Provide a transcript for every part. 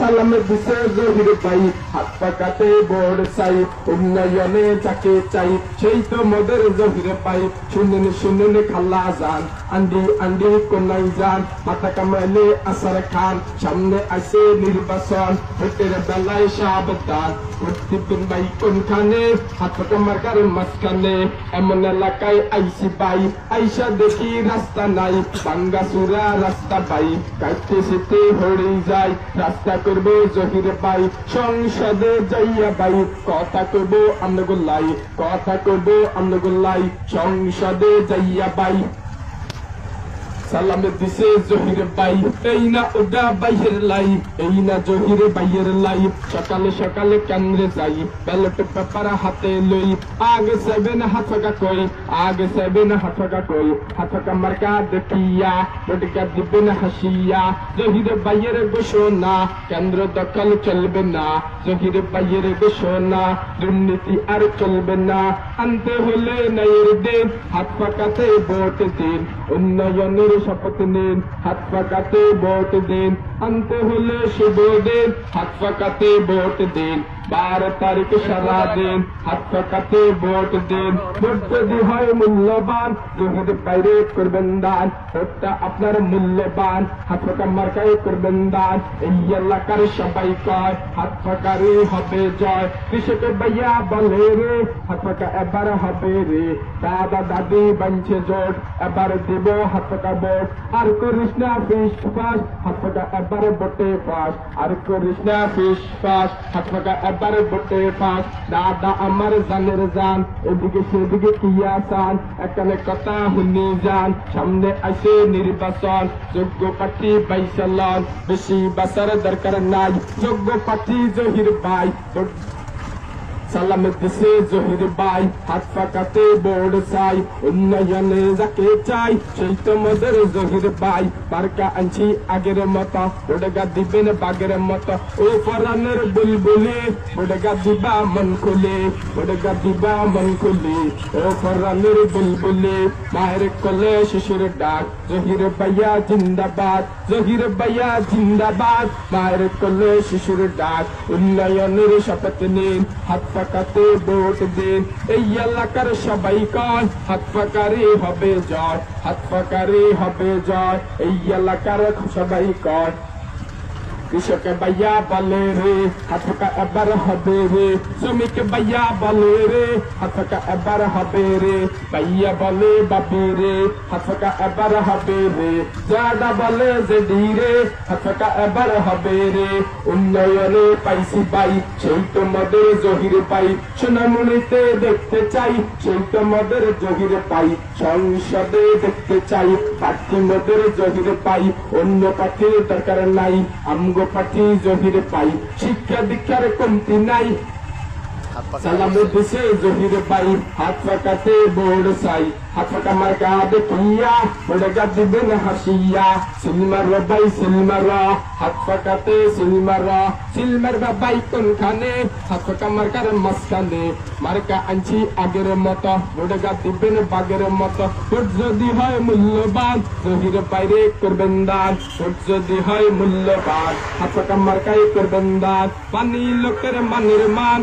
সালামে দিছে জহির ভাই হাত পাকাতে বোর্ড চাই উন্নয়নে যাকে চাই সেই তো মোদের জহির ভাই শুনুন শুনুন খাল্লা যান আন্ডি আন্ডি কোনাই যান মাথা কামাইলে আসার খান সামনে আসে নির্বাচন ভোটের বেলায় সাবধান ভোট দিবেন ভাই কোনখানে হাত পাকা মার্কার মাঝখানে এমন এলাকায় আইসি ভাই আইসা দেখি রাস্তা নাই ভাঙ্গা চূড়া রাস্তা ভাই কাইতে সেতে হরে যায় রাস্তা করবো জহির ভাই সংসদে যাইয়া ভাই কথা করবো আমরা গোল্লাই কথা করবো আমরা গোল্লাই সংসদে যাইয়া ভাই সালামে দিছে জহির ভাই এই না ওটা বাইয়ের লাই এই না জহির ভাইয়ের লাই সকালে সকালে কেন্দ্রে যাই ব্যালট পেপার হাতে লই আগে সেবেন হাত ফাঁকা কই আগে সেবেন হাত ফাঁকা কই হাত ফাঁকা মার্কা দেখিয়া ভোটকা দিবেন হাসিয়া জহির ভাইয়ের ঘোষণা কেন্দ্র দখল চলবে না জহির ভাইয়ের ঘোষণা দুর্নীতি আর চলবে না আনতে হলে ন্যায়ের দিন হাত ফাঁকাতে ভোট দিন উন্নয়নের শপথ নিন হাত পাকাতে ভোট দিন আনতে হলে শুভ দিন হাত পাকাতে ভোট দিন 12 তারিখ সারা দিন হাত পাকাতে ভোট দিন ভোট যদি হয় মূল্যবান জহির বাইরে করবেন দান ভোটটা আপনার মূল্যবান হাত পাকা মার্কায় করবেন দান এই এলাকার সবাই কয় হাত পাকারে হবে জয় কৃষক ভাইয়া বলে রে হাত পাকা এবার হবে রে দাদা দাদি বাঞ্ছে জোট এবার দিব হাত পাকা ভোট আর করিস না ফিস ফাস হাত পাকা এবার ভোটে ফাস আর করিস না ফিস ফাস হাত পাকা এবার ভোটে ফাস দাদা আমার জানের জান এদিকে সেদিকে কি আসান এখানে কথা হুনি যান সামনে আসে নির্বাচন যোগ্য প্রার্থী বাইসালন বেশি বাসার দরকার নাই যোগ্য প্রার্থী জহির ভাই সালামে দিছে জহির ভাই হাত পাকাতে বোর্ড চাই উন্নয়নে যাকে চাই সেই তো মোদের জহির ভাই মার্কা আনছি আগের মতো ভোটগা দিবেন বাগের মতো ও ফরানের বুলবুলি ভোটগা দিবা মন খুলে ভোটগা দিবা মন খুলে ও ফরানের বুলবুলি মায়ের কোলে শিশুর ডাক জহির ভাইয়া জিন্দাবাদ জহির ভাইয়া জিন্দাবাদ মায়ের কোলে শিশুর ডাক উন্নয়নের শপথ নিন হাত পাকাতে ভোট দিন এই এলাকার সবাই কয় হাত পাকারে হবে জয় হাত পাকারে হবে জয় এই এলাকার সবাই কয় কৃষক ভাইয়া বলে রে হাত পাকা এবার হবে রে শ্রমিক ভাইয়া বলে রে হাত পাকা এবার হবে রে ভাইয়া বলে বাবি রে হাত পাকা এবার হবে রে জাডা বলে জেডি রে হাত পাকা এবার হবে রে উন্নয়নে পাইছি ভাই সেই তোমাদের জহির পাই সোনামুড়িতে দেখতে চাই সেই তোমাদের জহির পাই সংসদে দেখতে চাই প্রার্থী মোদের জহির পাই অন্য প্রার্থীর দরকার নাই আমগো প্রার্থী জহির পাই শিক্ষা দীক্ষার কমতি নাই সালামে দিছে জহির ভাই হাত পাকাতে বোর্ড চাই হাত পাকা মার্কা দেখিয়া ভোটগা দিবেন হাসিয়া সিলমার ভাই সিলমার হাত পাকাতে সিলমার সিলমার ভাই কোনখানে হাত পাকা মার্কার মাঝখানে মার্কা আনছি আগের মতো ভোটগা দিবেন বাগের মতো ভোট যদি হয় মূল্যবান জহির বাইরে করবেন দান ভোট যদি হয় মূল্যবান হাত পাকা মার্কাই করবেন দান পানি লোকের মানের মান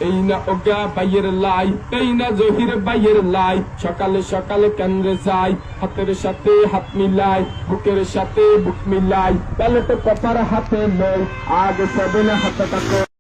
এই না ওগা ভাইয়ের লাই এই না জহির ভাইয়ের লাই সকালে সকালে কেন্দ্রে যাই হাতের সাথে হাত মিলাই বুকের সাথে বুক মিলাই ব্যালট পেপার হাতে লই আগে সেবেন হাত